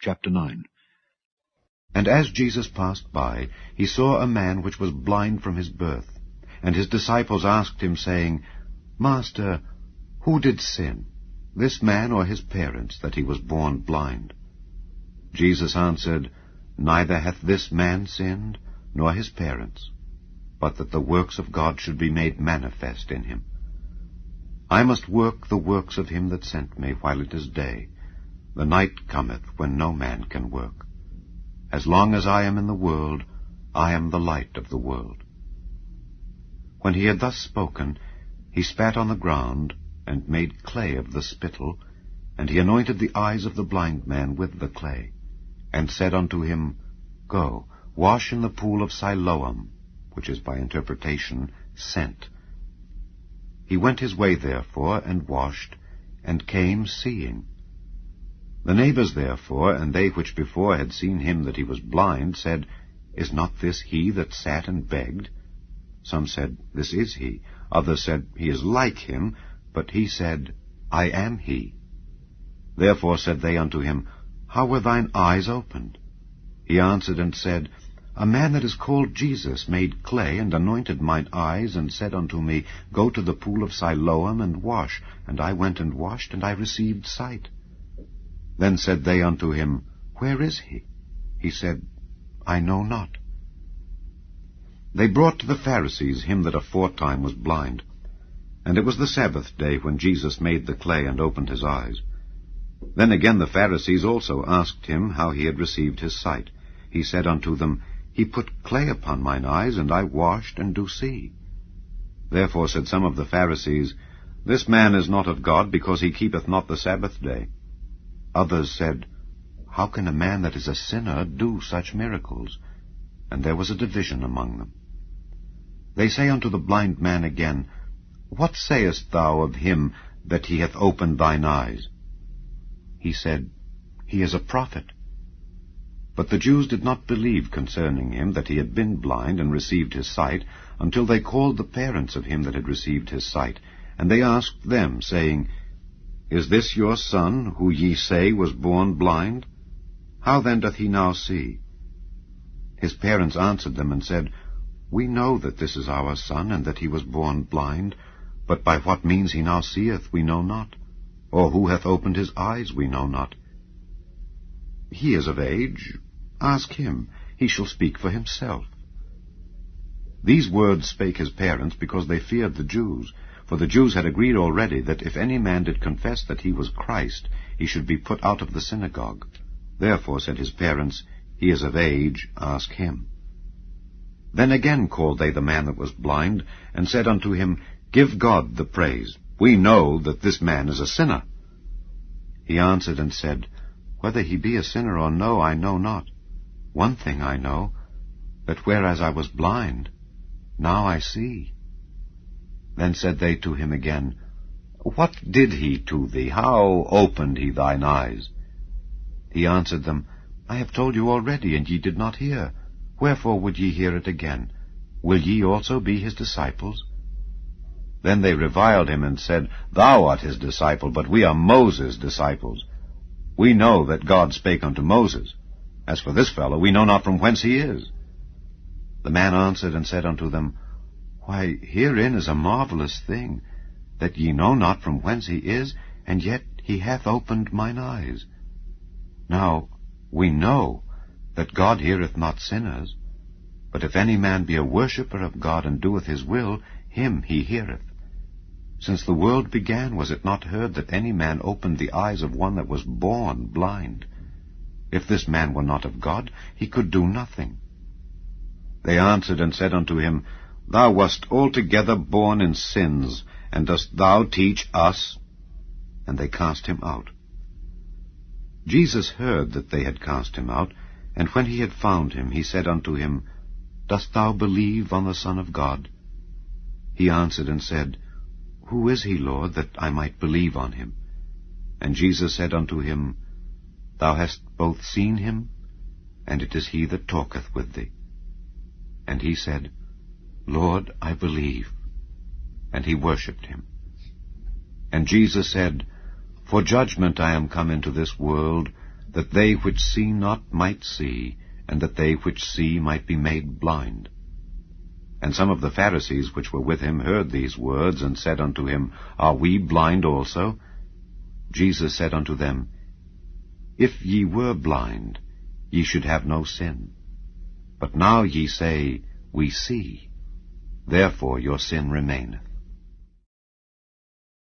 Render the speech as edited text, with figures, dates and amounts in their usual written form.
Chapter 9. And as Jesus passed by, he saw a man which was blind from his birth. And his disciples asked him, saying, Master, who did sin, this man or his parents, that he was born blind? Jesus answered, Neither hath this man sinned, nor his parents, but that the works of God should be made manifest in him. I must work the works of him that sent me while it is day. The night cometh when no man can work. As long as I am in the world, I am the light of the world. When he had thus spoken, he spat on the ground, and made clay of the spittle, and he anointed the eyes of the blind man with the clay, and said unto him, Go, wash in the pool of Siloam, which is by interpretation, sent. He went his way therefore, and washed, and came seeing. The neighbours therefore, and they which before had seen him that he was blind, said, Is not this he that sat and begged? Some said, This is he. Others said, He is like him. But he said, I am he. Therefore said they unto him, How were thine eyes opened? He answered and said, A man that is called Jesus made clay, and anointed mine eyes, and said unto me, Go to the pool of Siloam, and wash. And I went and washed, and I received sight. Then said they unto him, Where is he? He said, I know not. They brought to the Pharisees him that aforetime was blind. And it was the Sabbath day when Jesus made the clay and opened his eyes. Then again the Pharisees also asked him how he had received his sight. He said unto them, He put clay upon mine eyes, and I washed, and do see. Therefore said some of the Pharisees, This man is not of God, because he keepeth not the Sabbath day. Others said, How can a man that is a sinner do such miracles? And there was a division among them. They say unto the blind man again, What sayest thou of him that he hath opened thine eyes? He said, He is a prophet. But the Jews did not believe concerning him that he had been blind and received his sight, until they called the parents of him that had received his sight. And they asked them, saying, Is this your son, who ye say was born blind? How then doth he now see? His parents answered them and said, We know that this is our son, and that he was born blind. But by what means he now seeth we know not, or who hath opened his eyes we know not. He is of age. Ask him. He shall speak for himself. These words spake his parents, because they feared the Jews. For the Jews had agreed already that if any man did confess that he was Christ, he should be put out of the synagogue. Therefore said his parents, He is of age. Ask him. Then again called they the man that was blind, and said unto him, Give God the praise. We know that this man is a sinner. He answered and said, Whether he be a sinner or no, I know not. One thing I know, that whereas I was blind, now I see. Then said they to him again, What did he to thee? How opened he thine eyes? He answered them, I have told you already, and ye did not hear. Wherefore would ye hear it again? Will ye also be his disciples? Then they reviled him, and said, Thou art his disciple, but we are Moses' disciples. We know that God spake unto Moses. As for this fellow, we know not from whence he is. The man answered and said unto them, Why, herein is a marvelous thing, that ye know not from whence he is, and yet he hath opened mine eyes. Now we know that God heareth not sinners, but if any man be a worshipper of God, and doeth his will, him he heareth. Since the world began, was it not heard that any man opened the eyes of one that was born blind? If this man were not of God, he could do nothing. They answered and said unto him, Thou wast altogether born in sins, and dost thou teach us? And they cast him out. Jesus heard that they had cast him out, and when he had found him, he said unto him, Dost thou believe on the Son of God? He answered and said, Who is he, Lord, that I might believe on him? And Jesus said unto him, Thou hast both seen him, and it is he that talketh with thee. And he said, Lord, I believe. And he worshipped him. And Jesus said, For judgment I am come into this world, that they which see not might see, and that they which see might be made blind. And some of the Pharisees which were with him heard these words, and said unto him, Are we blind also? Jesus said unto them, If ye were blind, ye should have no sin. But now ye say, We see. Therefore your sin remaineth.